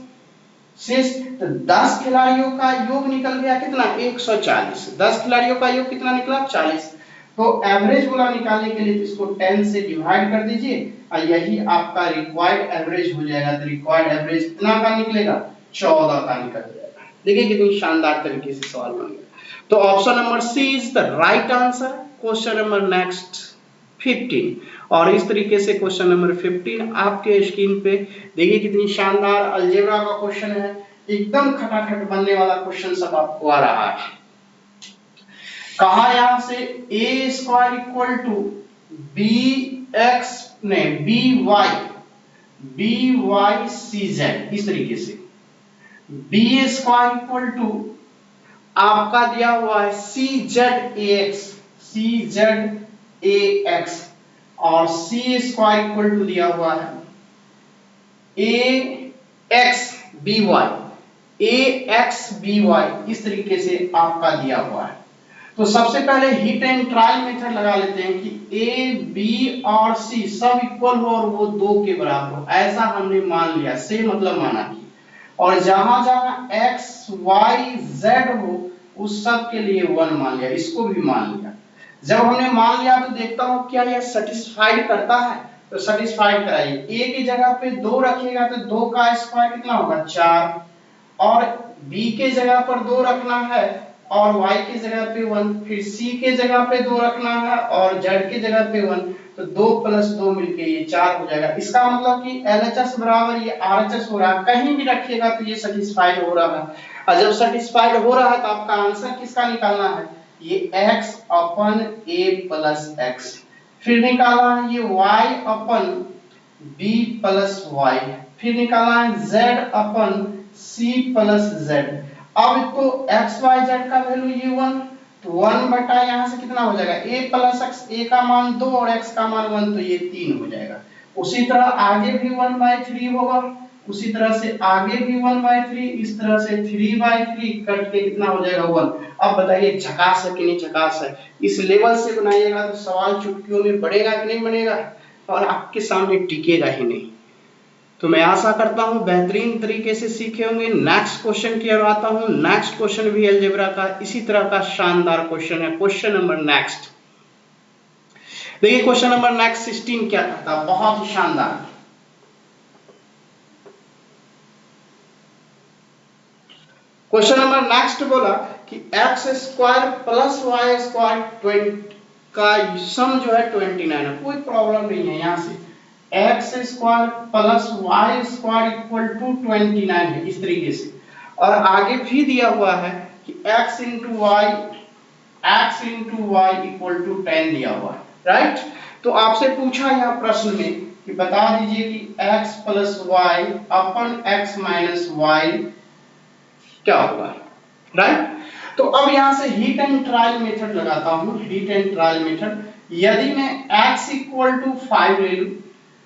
शेष तो 10 खिलाड़ियों का योग निकल गया कितना 140। 10 खिलाड़ियों का योग कितना निकला 40। तो एवरेज बोला निकालने के लिए इसको 10 से डिवाइड कर दीजिए और यही आपका रिक्वायर्ड एवरेज हो जाएगा। तो रिक्वायर्ड एवरेज कितना का निकलेगा 14 का निकल जाएगा। देखिए कितनी शानदार तरीके से सवाल बन गया। तो option number C is the right answer. Question number next 15, और इस तरीके से क्वेश्चन नंबर 15 आपके स्क्रीन पे देखिए कितनी शानदार अलजेब्रा का क्वेश्चन है, एकदम खटाखट बनने वाला क्वेश्चन सब आपको आ रहा है। कहा यहां से a square equal to bx ने by cz, इस तरीके से b स्क्वायर इक्वल टू आपका दिया हुआ है czax और c स्क्वायर इक्वल टू दिया हुआ है axby, इस तरीके से आपका दिया हुआ है। तो सबसे पहले हिट एंड ट्रायल मेथड लगा लेते हैं कि a b और c सब इक्वल हो और वो 2 के बराबर हो, ऐसा हमने मान लिया, से मतलब माना कि, और जहां जहां x y z हो उस सब के लिए 1 मान लिया, इसको भी मान लिया। जब हमने मान लिया तो देखता हूं क्या यह सेटिस्फाइड करता है, तो सेटिस्फाइड कराइए। a की जगह पे 2 रखिएगा तो 2 का स्क्वायर कितना होगा 4, और b के जगह पर 2 रखना है और y की जगह पे 1, फिर c के जगह पे 2 रखना है और z की जगह पे 1, तो 2 + 2 मिलके ये 4 हो जाएगा। इसका मतलब कि LHS बराबर ये RHS हो रहा है, कहीं भी रखिएगा तो ये सेटिस्फाइड हो रहा है। और जब सेटिस्फाइड हो रहा है तो आपका आंसर किसका निकालना है, ये x अपन a + x, फिर निकालना है ये y अपन b + y, फिर निकालना है z अपन c + z। अब तो x y z का वैल्यू ये 1, तो 1 बटा यहाँ से कितना हो जाएगा a + x, a का मान 2 और x का मान 1, तो ये 3 हो जाएगा। उसी तरह आगे भी 1/3 होगा, उसी तरह से आगे भी 1/3, इस तरह से 3/3 कट के कितना हो जाएगा 1। अब बताइए झकास है कि नहीं झकास है। इस लेवल से बनाइएगा तो सवाल चुटकियों में बढ़ेगा कि नहीं बढ़ेगा, और आपके सामने टिकेगा ही नहीं। तो मैं आशा करता हूं बेहतरीन तरीके से सीखे होंगे। नेक्स्ट क्वेश्चन की ओर आता हूं। नेक्स्ट क्वेश्चन भी अलजेब्रा का इसी तरह का शानदार क्वेश्चन है। क्वेश्चन नंबर नेक्स्ट देखिए, क्वेश्चन नंबर नेक्स्ट 16 क्या कहता है, बहुत ही शानदार। क्वेश्चन नंबर नेक्स्ट बोला कि x² + y² 20 का सम जो है 29 है। कोई प्रॉब्लम नहीं है, यहां से x² + y² = 29 है, इस तरीके से। और आगे भी दिया हुआ है कि x × y = 10 दिया हुआ है, राइट। तो आपसे पूछा यहाँ प्रश्न में कि बता दीजिए कि x + y अपन x - y क्या होगा, राइट। तो अब यहां से हीट एंड ट्रायल मेथड लगाता हूं। हीट एंड ट्रायल मेथड, यदि मैं x = 5 ले लूं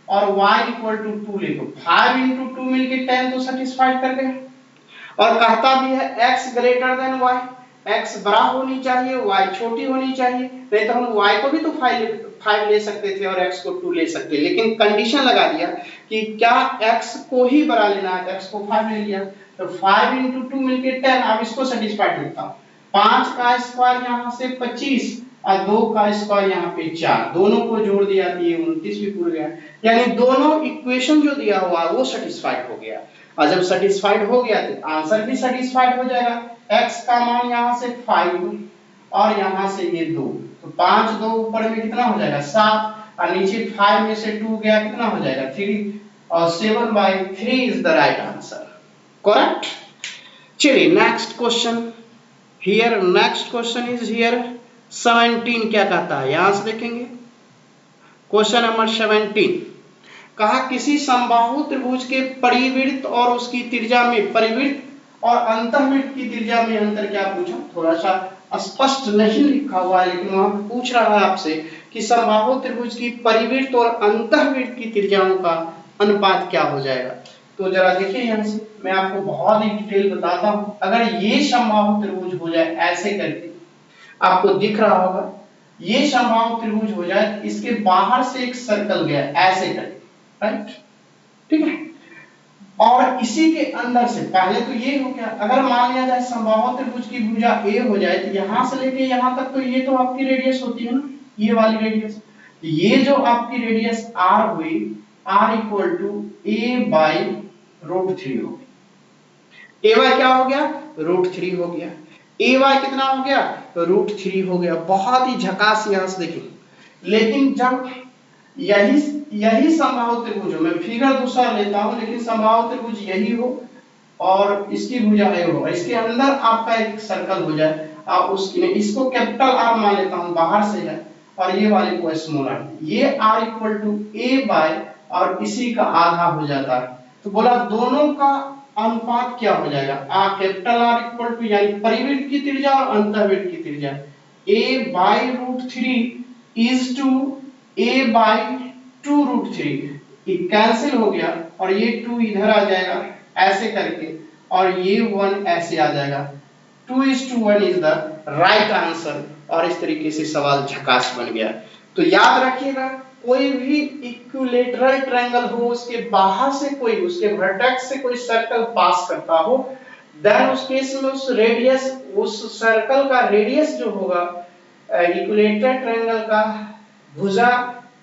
और y = 2 ले लूं, 5 × 2 मिलके 10 तो सेटिस्फाइड कर गया। और कहता भी है x > y, x बड़ा होनी चाहिए, y छोटी होनी चाहिए, नहीं तो हम y को भी तो 5 ले सकते थे और x को 2 ले सकते, लेकिन कंडीशन लगा दिया कि क्या x को ही बड़ा लेना है, तो x को 5 ले लिया। तो 5 × 2 मिलके 10, अब इसको सेटिस्फाइड करता हूं। 5 का स्क्वायर यहां से 25 और 2 का स्क्वायर यहां पे 4, दोनों को जोड़ दिया तो ये 29 भी पूरा गया। यानी दोनों इक्वेशन जो दिया हुआ वो सेटिस्फाइड हो गया। और जब सेटिस्फाइड हो गया तो आंसर भी सेटिस्फाइड हो जाएगा। x का मान यहां से 5 और यहां से ये 2, तो 5 2 ऊपर में कितना हो जाएगा 7, और नीचे 5 में से 2 गया कितना हो जाएगा 3, और 7/3 is the right answer, correct. चलिए next question here, next question is here 17 क्या कहता है, यहां से देखेंगे। क्वेश्चन नंबर 17 कहा किसी समबाहु त्रिभुज के परिवृत्त और उसकी त्रिज्या में, परिवृत्त और अंतःवृत्त की त्रिज्या में अंतर क्या पूछा। थोड़ा सा स्पष्ट नहीं लिखा हुआ है, लेकिन वहां पूछ रहा है आपसे कि समबाहु त्रिभुज की परिवृत्त और अंतःवृत्त की त्रिज्याओं का अनुपात क्या हो जाएगा। तो जरा देखिए, यहां से मैं आपको बहुत ही डिटेल बताता हूं। अगर ये समबाहु त्रिभुज हो जाए ऐसे करके, आपको दिख रहा होगा, ये समबाहु त्रिभुज हो जाए, इसके बाहर से एक सर्कल गया ऐसे करके, राइट, ठीक है। और इसी के अंदर से पहले तो ये हो गया, अगर मान लिया जाए समबाहु त्रिभुज की भुजा ए हो जाए, तो यहां से लेके यहां तक तो ये तो आपकी रेडियस होती है ना, ये वाली रेडियस। ये जो आपकी रेडियस r हुई, r = a/√3 हो गई। ay क्या हो गया, √3 हो गया। ay कितना हो गया, √3 हो गया। बहुत ही झकास यहां से देखिए। लेकिन जब यही समबाहु त्रिभुज हो, मैं फिगर दूसरा लेता हूं, लेकिन समबाहु त्रिभुज यही हो और इसकी भुजा ए हो, इसके अंदर आपका एक सर्कल हो जाए, आप उसकी इसको कैपिटल R मान लेता हूं, बाहर से है, और ये वाले को स्मॉल r, ये r = a/ और इसी का आधा हो जाता है। तो बोला दोनों का अनुपात क्या हो जाएगा, कैपिटल R यानी परिवृत्त की त्रिज्या और अंतःवृत्त की त्रिज्या a/√3 is to a/2√3, ये कैंसिल हो गया और ये 2 इधर आ जाएगा ऐसे करके, और ये 1 ऐसे आ जाएगा। 2:1 इज द राइट आंसर, और इस तरीके से सवाल झकास बन गया। तो याद रखिएगा, कोई भी इक्विलेटरल ट्रायंगल हो, उसके बाहर से कोई, उसके वर्टेक्स से कोई सर्कल पास करता हो, देन उस केस में उस रेडियस, उस सर्कल का रेडियस जो होगा इक्विलेटरल ट्रायंगल का भुजा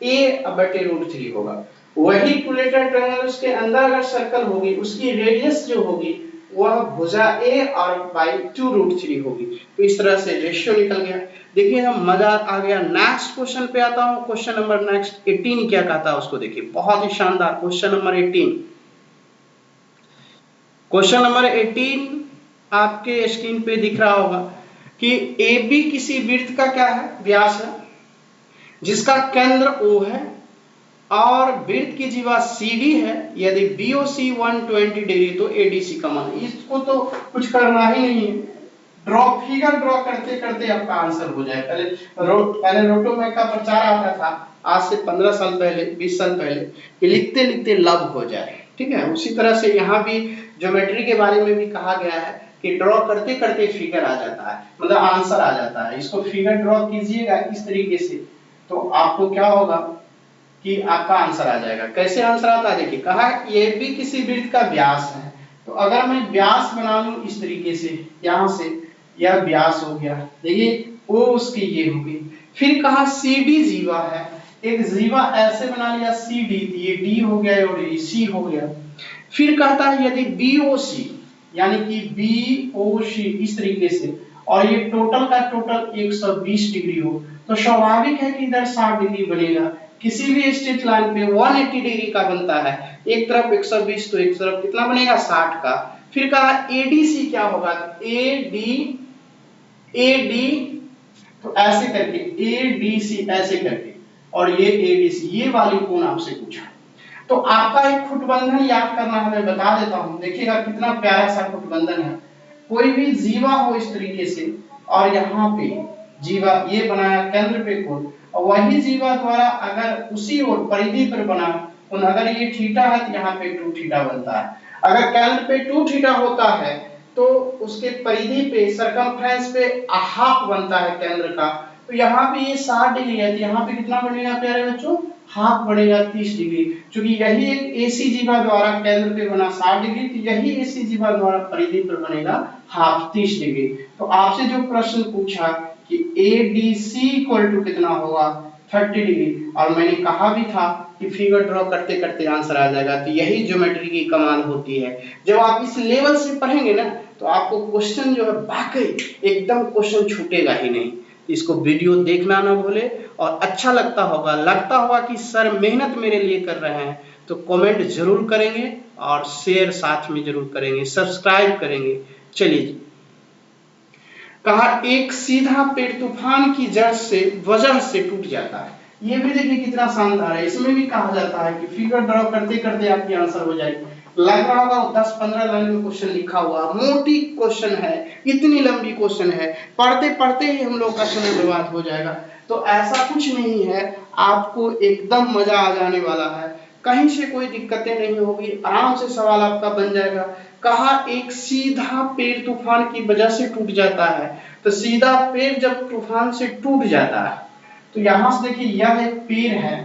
a/√3 होगा। वही इक्विलेटरल ट्रायंगल उसके अंदर अगर सर्कल होगी, उसकी रेडियस जो होगी वह भुजा ए और बाई 2√3 होगी। तो इस तरह से रेशियो निकल गया। देखिए हम मजा आ गया। नेक्स्ट क्वेश्चन पे आता हूँ। क्वेश्चन नंबर नेक्स्ट 18 क्या कहता है उसको देखिए, बहुत ही शानदार क्वेश्चन नंबर 18। क्वेश्चन नंबर 18 आपके स्क्रीन पे दिख रहा होगा कि ए बी किसी वृत्त का क्या है, व्यास है, जिसका केंद्र O है और वृत्त की जीवा CD है। यदि BOC 120 डिग्री तो ADC का मान। इसको तो कुछ करना ही नहीं है, फिगर ड्रॉ करते करते आपका आंसर हो जाए। पहले रोटोमैक का प्रचार आता था आज से 15 साल पहले, 20 साल पहले, कि लिखते लिखते लब हो जाए। ठीक है, उसी तरह से यहाँ भी ज्योमेट्री के बारे में भी कहा गया है कि ड्रॉ करते करते फिगर आ जाता है, मतलब आंसर आ जाता है। इसको फिगर ड्रॉ कीजिएगा इस तरीके से तो आपको क्या होगा कि आपका आंसर आ जाएगा। कैसे आंसर आता है देखिए, कहा ये भी किसी वृत्त का व्यास है। तो अगर मैं व्यास बना लूं इस तरीके से, यहां से यह व्यास हो गया, देखिए वो उसकी ये हो गई। फिर कहा CD जीवा है, एक जीवा ऐसे बना लिया CD, ये D हो गया और ये C हो गया। फिर कहता है यदि BOC यानी कि BOC इस तरीके से और ये टोटल का टोटल 120 डिग्री हो तो स्वाभाविक है कि इधर 60 डिग्री बनेगा। किसी भी स्ट्रेट लाइन पे 180 डिग्री का बनता है, एक तरफ 120 तो एक तरफ कितना बनेगा 60 का। फिर कहा ADC क्या होगा, AD तो ऐसे करके ADC ऐसे करके और ये ADC, ये वाली कोण आपसे पूछा। तो आपका एक खुटबंधन याद करना है, मैं बता देता हूं। देखिएगा कितना प्यारा सा खुटबंधन है। कोई भी जीवा हो इस तरीके से और यहाँ पे जीवा ये बनाया केंद्र पे कोण, और वही जीवा द्वारा अगर उसी ओर परिधि पर बना कोण, अगर ये थीटा है तो यहाँ पे 2 थीटा बनता है। अगर केंद्र पे 2 थीटा होता है तो उसके परिधि पे सरकमफ्रेंस पे हाफ बनता है केंद्र का। तो यहाँ पे ये 60 डिग्री है तो यहाँ पे कितना बनेगा प्यारे बच्चों, हाफ बढ़ेगा 30 डिग्री। क्योंकि यही एक AC जीवा द्वारा केंद्र पे बना 60 डिग्री, तो यही AC जीवा द्वारा परिधि पर बनेगा हाफ 30 डिग्री। तो आपसे जो प्रश्न पूछा कि ADC इक्वल टू कितना होगा 30 डिग्री, और मैंने कहा भी था कि फिगर ड्रॉ करते करते आंसर आ जाएगा। तो यही ज्योमेट्री की कमाल होती है। जब आप इस लेवल से पढ़ेंगे ना तो आपको क्वेश्चन जो है वाकई एकदम क्वेश्चन छूटेगा ही नहीं। इसको वीडियो देखना ना भूले, और अच्छा लगता होगा कि सर मेहनत मेरे लिए कर रहे हैं तो कमेंट जरूर करेंगे और शेयर साथ में जरूर करेंगे, सब्सक्राइब करेंगे। चलिए, कहा एक सीधा पेड़ तूफान की वजह से टूट जाता है। ये भी देखिए कितना शानदार है। इसमें भी कहा जाता है कि फिगर ड्रॉ करते करते आपकी आंसर हो जाएगी। लग रहा होगा 10-15 लाइन में क्वेश्चन लिखा हुआ, मोटी क्वेश्चन है, इतनी लंबी क्वेश्चन है, पढ़ते पढ़ते ही हम लोग का समय बर्बाद हो जाएगा। तो ऐसा कुछ नहीं है, आपको एकदम मजा आ जाने वाला है, कहीं से कोई दिक्कतें नहीं होगी, आराम से सवाल आपका बन जाएगा। कहा एक सीधा पेड़ तूफान की वजह से टूट जाता है। तो सीधा पेड़ जब तूफान से टूट जाता है तो यहां से देखिए यह एक पेड़ है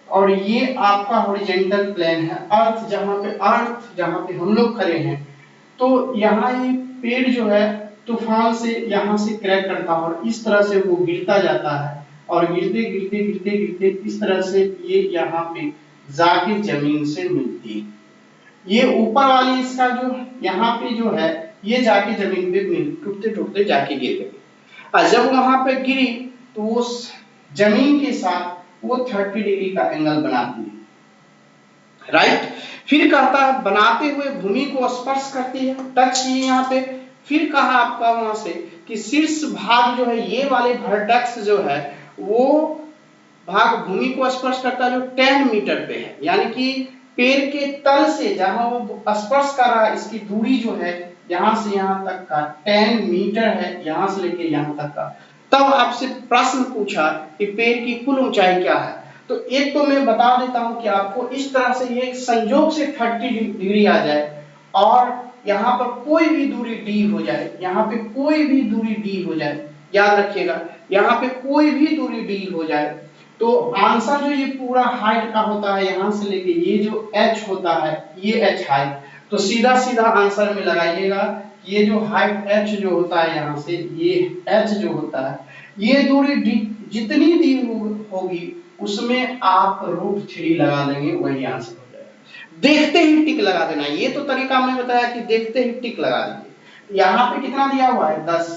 और ये आपका हॉरिजॉन्टल प्लेन है, अर्थ जहां पे हम लोग खड़े हैं। तो यहाँ ये पेड़ जो है तूफान से यहाँ से क्रैक करता है और इस तरह से वो गिरता जाता है, और गिरते गिरते गिरते गिरते इस तरह से ये यहाँ पे जाके जमीन से मिलती है। ये ऊपर वाली इसका जो यहाँ पे जो है ये जाके जमीन पे टूटते टूटते जाके गिर गई, और जब वहां पे गिरी तो वो जमीन के साथ वो 30 डिग्री का एंगल बनाती है, राइट। फिर कहता है बनाते हुए भूमि को स्पर्श करती है, टच की यहाँ पे। फिर कहा आपका वहां से कि शीर्ष भाग जो है ये वाले वर्टेक्स जो है वो भाग भूमि को स्पर्श करता है जो 10 मीटर पे है, यानी कि पेड़ के तल से जहां वो स्पर्श कर रहा है इसकी दूरी जो है यहां से यहां तक का 10 मीटर है, यहां से लेके यहां तक का। तब आपसे प्रश्न पूछा कि पेड़ की कुल ऊंचाई क्या है। तो एक तो मैं बता देता हूं कि आपको इस तरह से ये संयोग से 30 डिग्री आ जाए और यहाँ पर कोई भी दूरी d हो जाए, यहाँ पे कोई भी दूरी d हो जाए, याद रखिएगा यहाँ पे कोई भी दूरी d हो जाए तो आंसर जो ये पूरा हाइट का होता है यहाँ से लेके ये जो h होता है ये h हाइट, तो सीधा सीधा आंसर में लगाइएगा ये जो हाइट h जो होता है यहाँ से ये h जो होता है ये दूरी जितनी दी होगी उसमें आप √3 लगा देंगे, वही आंसर हो जाएगा। देखते ही टिक लगा देना। ये तो तरीका हमने बताया कि देखते ही टिक लगा दीजिए। यहाँ पे कितना दिया हुआ है 10,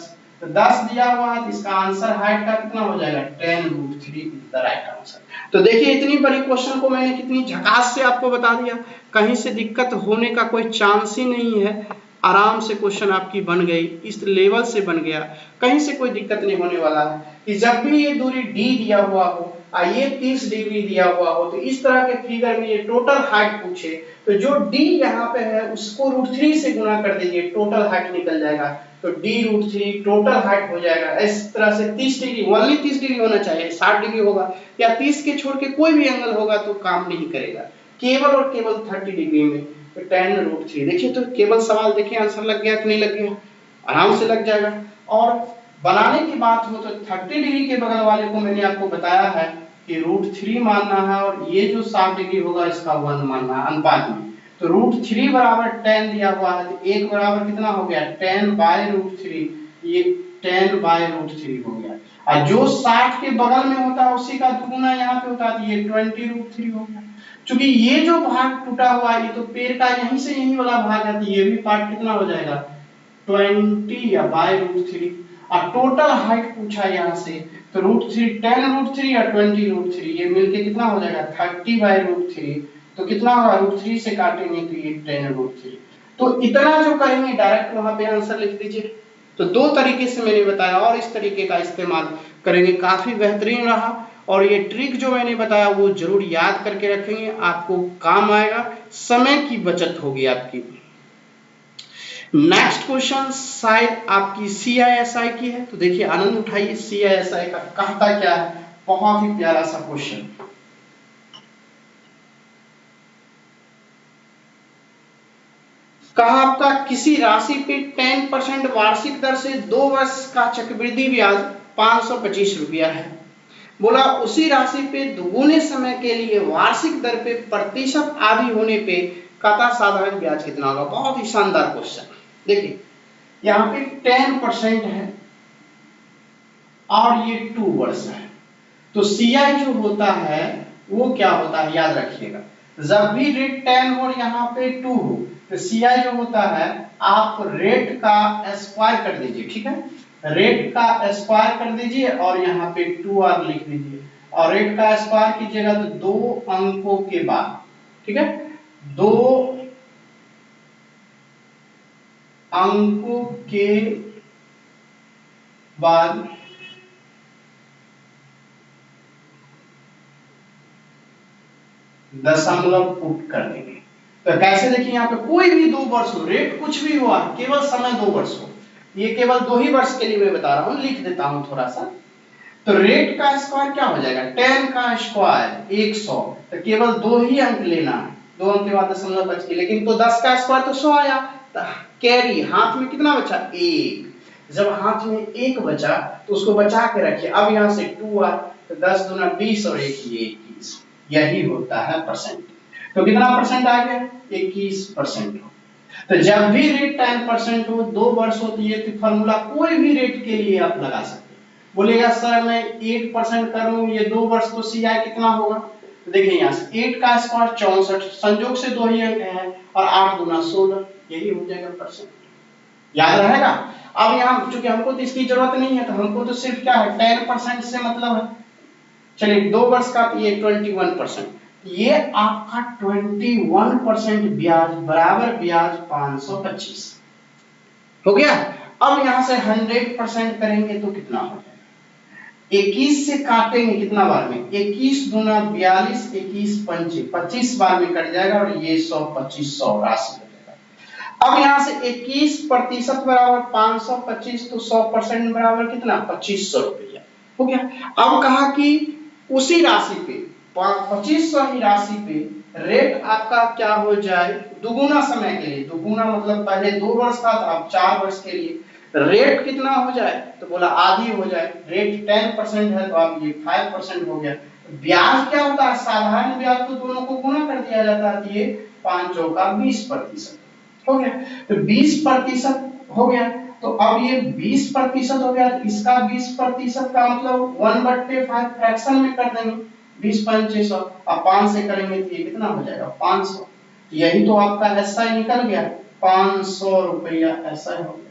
तो 10 दिया हुआ है तो इसका आंसर हाइट का कितना हो जाएगा 10√3 इज द राइट आंसर। तो देखिए इतनी बड़ी क्वेश्चन को मैंने कितनी झकास से आपको बता दिया, कहीं से दिक्कत होने का कोई चांस ही नहीं है। आराम से क्वेश्चन आपकी बन गई, इस लेवल से बन गया, कहीं से कोई दिक्कत नहीं होने वाला है कि जब भी ये दूरी डी दिया हुआ हो और ये 30 डिग्री दिया हुआ हो, तो इस तरह के फिगर में ये टोटल हाइट पूछे तो जो डी यहाँ पे है उसको √3 से गुना कर दीजिए, टोटल हाइट निकल जाएगा। तो d√3 टोटल हाइट हो जाएगा। इस तरह से 30 डिग्री, ओनली 30 डिग्री होना चाहिए, 60 डिग्री होगा या 30 के छोड़ के कोई भी एंगल होगा तो काम नहीं करेगा, केवल और केवल 30 डिग्री में। तो 10√3 देखिए, तो केवल सवाल देखिए आंसर लग गया कि नहीं लग गया, आराम से लग जाएगा। और बनाने की बात हो तो 30 डिग्री के बगल वाले को मैंने आपको बताया है कि √3 मानना है और ये जो 60 डिग्री होगा इसका 1 मानना है अनुपात में। तो √3 बराबर 10 दिया हुआ है तो 1 बराबर कितना हो गया 10/√3, ये 10/√3 हो गया। और जो 60 के बगल में होता है उसी का दुगुना यहाँ पे होता है, ये 20√3 हो गया। क्योंकि ये जो भाग टूटा हुआ है ये तो पेड़ का यहीं से यहीं वाला भाग है, तो ये भी पार्ट कितना हो जाएगा 20 या /√3। और टोटल हाइट पूछा यहाँ से, तो √3 10√3 या 20√3 ये मिलके कितना हो जाएगा 30/√3। तो कितना होगा √3 से काटेंगे तो ये 10√3। तो इतना जो करेंगे डायरेक्ट वहां पे आंसर लिख दीजिए। तो दो तरीके से मैंने बताया और इस तरीके का इस्तेमाल करेंगे, काफी बेहतरीन रहा। और ये ट्रिक जो मैंने बताया वो जरूर याद करके रखेंगे, आपको काम आएगा, समय की बचत होगी आपकी। नेक्स्ट क्वेश्चन शायद आपकी CISI की है, तो देखिए आनंद उठाइए। CISI का कहता क्या है, बहुत ही प्यारा सा क्वेश्चन। कहा आपका किसी राशि पे 10% वार्षिक दर से 2 वर्ष का चक्रवृद्धि ब्याज 525 रुपया है। बोला उसी राशि पे दुगुने समय के लिए वार्षिक दर पे प्रतिशत आदि होने पे कथा साधारण ब्याज कितना होगा। बहुत ही शानदार क्वेश्चन। देखिए यहाँ पे 10% है और ये 2 वर्ष है, तो CI जो होता है वो क्या होता है याद रखिएगा, जब भी रेट 10 हो और यहाँ पे 2 हो तो CI जो होता है आप रेट का स्क्वायर कर दीजिए, ठीक है, रेट का स्क्वायर कर दीजिए और यहाँ पे 2r लिख दीजिए। और रेट का स्क्वायर कीजिएगा तो 2 अंकों के बाद, ठीक है, 2 अंकों के बाद दशमलव पुट कर देंगे। तो कैसे देखिए यहाँ पे कोई भी 2 वर्ष हो, रेट कुछ भी हुआ, केवल समय 2 वर्ष हो, ये केवल 2 ही वर्ष के लिए मैं बता रहा हूं, लिख देता हूं थोड़ा सा। तो रेट का स्क्वायर क्या हो जाएगा 10 का स्क्वायर 100, तो केवल 2 ही अंक लेना है, 2 अंक के बाद दशमलव बच गई, लेकिन तो 10 का स्क्वायर तो 100 आया, तो कैरी हाथ में कितना बचा 1। जब हाथ में 1 बचा तो उसको बचा के रखिए। अब यहाँ से 2 आ तो 10 दूना 20 और 1 ये 21, यही होता है परसेंट। तो कितना परसेंट आ गया 21% हो। तो जब भी रेट 10% हो 2 वर्ष हो तो ये फॉर्मूला कोई भी रेट के लिए आप लगा सकते हैं। बोलेगा सर मैं 8% करूं ये 2 वर्ष तो CI कितना होगा, तो देखिए यहाँ से 8 का स्क्वायर 64, संयोग से 2 ही अंक हैं और 8 दूना 16, यही हो जाएगा परसेंट, याद रहेगा। अब यहाँ चूंकि हमको तो इसकी जरूरत नहीं है तो हमको तो सिर्फ क्या है 10% से मतलब है। चलिए 2 वर्ष का तो ये 21%, ये आपका 21% ब्याज बराबर ब्याज 525 हो गया। अब यहां से 100% करेंगे तो कितना हो जाएगा, 21 से काटेंगे कितना बार में 21 दूना 42, 21 पंचे 25 बार में कट जाएगा और ये 100 25 100 राशि हो जाएगा। अब यहां से 21% बराबर 525, तो 100% बराबर कितना 2500 रुपया हो गया। अब कहा कि उसी राशि पे 2500 ही राशि पे रेट आपका क्या हो जाए दुगुना समय के लिए, दुगुना मतलब पहले 2 वर्ष था तो अब 4 वर्ष के लिए रेट कितना हो जाए, तो बोला आधी हो जाए। रेट 10% है तो अब ये 5% हो गया। ब्याज क्या होता है साधारण ब्याज तो दोनों को गुना कर दिया जाता है, तो ये 5 चौका 20% हो गया। तो 20% हो गया, तो अब ये 20% हो गया, इसका 20% का मतलब 1/5 फ्रैक्शन में कर देंगे, 20 पंचे 100, अब 5 से करेंगे तो ये कितना हो जाएगा 500। यही तो आपका एसआई निकल गया, 500 रुपया एसआई हो गया।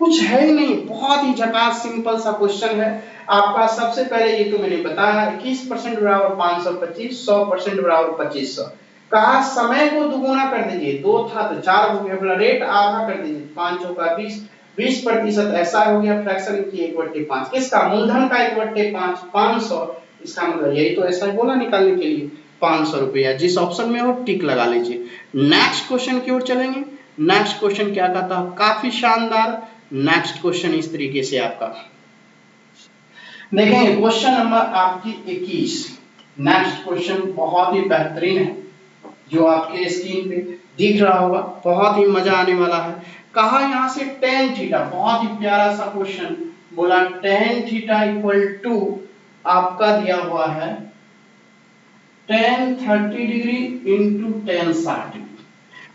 कुछ है ही नहीं, बहुत ही झकास सिंपल सा क्वेश्चन है आपका। सबसे पहले ये तो मैंने बताया 21% बराबर 525, 100% बराबर 2500। कहा समय को दुगुना कर दीजिए, 2 था तो 4 हो गया, अपना रेट आधा कर दीजिए, 5 चौका 20, 20% ऐसा हो गया, फ्रैक्शन की 1/5, किसका मूलधन का 1/5, 500। इसका मतलब यही तो ऐसा ही बोला निकालने के लिए, 500 रुपया। जिस ऑप्शन में हो टिक लगा लीजिए। नेक्स्ट क्वेश्चन की ओर चलेंगे। नेक्स्ट क्वेश्चन क्या कहता है, काफी शानदार। नेक्स्ट क्वेश्चन इस तरीके से आपका देखेंगे, क्वेश्चन नंबर आपकी 21। नेक्स्ट क्वेश्चन बहुत ही बेहतरीन है, जो आपके स्क्रीन पे दिख रहा होगा, बहुत ही मजा आने वाला है। कहा यहाँ से tan थीटा, बहुत ही प्यारा सा क्वेश्चन बोला, tan थीटा इक्वल टू आपका दिया हुआ है tan 30 degree into tan 60 degree.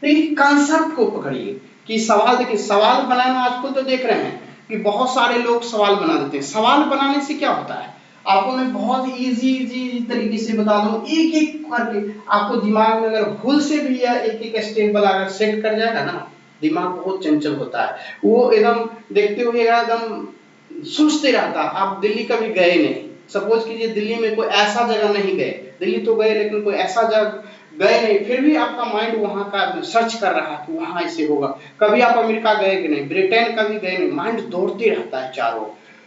देखिए कंसेप्ट को पकड़िए कि सवाल, देखिए सवाल बनाना आजकल तो देख रहे हैं कि बहुत सारे लोग सवाल बना देते हैं। सवाल बनाने से क्या होता है, आपको मैं बहुत इजी तरीके से बता दूं, एक एक करके आपको दिमाग में अगर भूल से भी या एक एक स्टेप वाला अगर सेट कर जाएगा ना, दिमाग बहुत चंचल होता है, वो एकदम देखते हुए एकदम सोचते रहता। आप दिल्ली कभी गए नहीं, सपोज कीजिए दिल्ली में कोई ऐसा जगह नहीं गए, दिल्ली तो गए लेकिन कोई ऐसा जगह गए नहीं, फिर भी आपका माइंड वहां का सर्च कर रहा है कि वहां ऐसे होगा। कभी आप अमेरिका गए कि नहीं, ब्रिटेन कभी गए नहीं, माइंड दौड़ते रहता है चारों।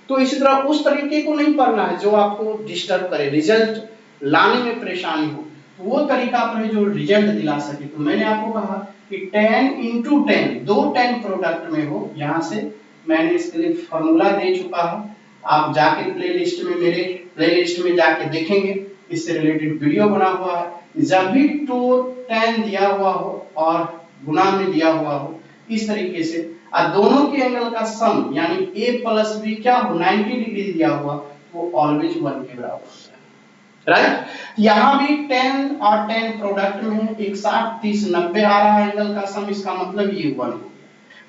तो इसी तरह उस तरीके को नहीं पढ़ना है जो आपको डिस्टर्ब करे, रिजल्ट लाने में परेशानी हो, तो वो तरीका अपने जो रिजल्ट दिला सके। तो मैंने आपको कहा कि 10 इंटू 10, 2 10 प्रोडक्ट में हो। यहाँ से मैंने इसके लिए फॉर्मूला दे चुका है, आप जाके प्लेलिस्ट में, मेरे प्लेलिस्ट में जाके देखेंगे, इससे रिलेटेड वीडियो बना हुआ है। जब भी 2 10 दिया हुआ हो और गुना में दिया हुआ हो इस तरीके से, और दोनों के एंगल का सम यानी a प्लस b क्या हो, 90 डिग्री दिया हुआ, वो ऑलवेज 1 के बराबर होता है, राइट। यहाँ भी 10 और 10 प्रोडक्ट में है, 1 60 30 90 आ रहा है एंगल का सम, इसका मतलब ये 1 हो गया।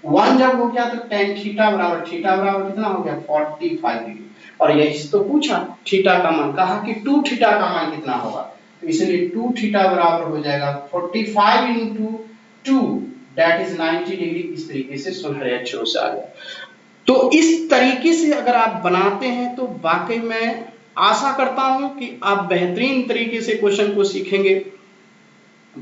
1 जब हो गया तो tan थीटा बराबर कितना हो गया, 45 डिग्री। और यही तो पूछा थीटा का मान, कहा कि 2 थीटा का मान कितना होगा, तो इसलिए 2 थीटा बराबर हो जाएगा 45 इंटू 2 दैट इज 90 डिग्री। इस तरीके से सुनहरे अक्षरों से आ गया। तो इस तरीके से अगर आप बनाते हैं तो वाकई में आशा करता हूं कि आप बेहतरीन तरीके से क्वेश्चन को सीखेंगे,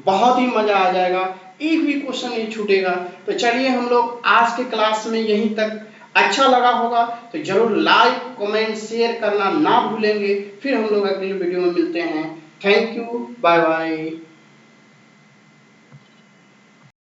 बहुत ही मजा आ जाएगा, एक भी क्वेश्चन नहीं छूटेगा। तो चलिए हम लोग आज के क्लास में यहीं तक। अच्छा लगा होगा तो जरूर लाइक कमेंट शेयर करना ना भूलेंगे। फिर हम लोग अगली वीडियो में मिलते हैं। Thank you, bye bye.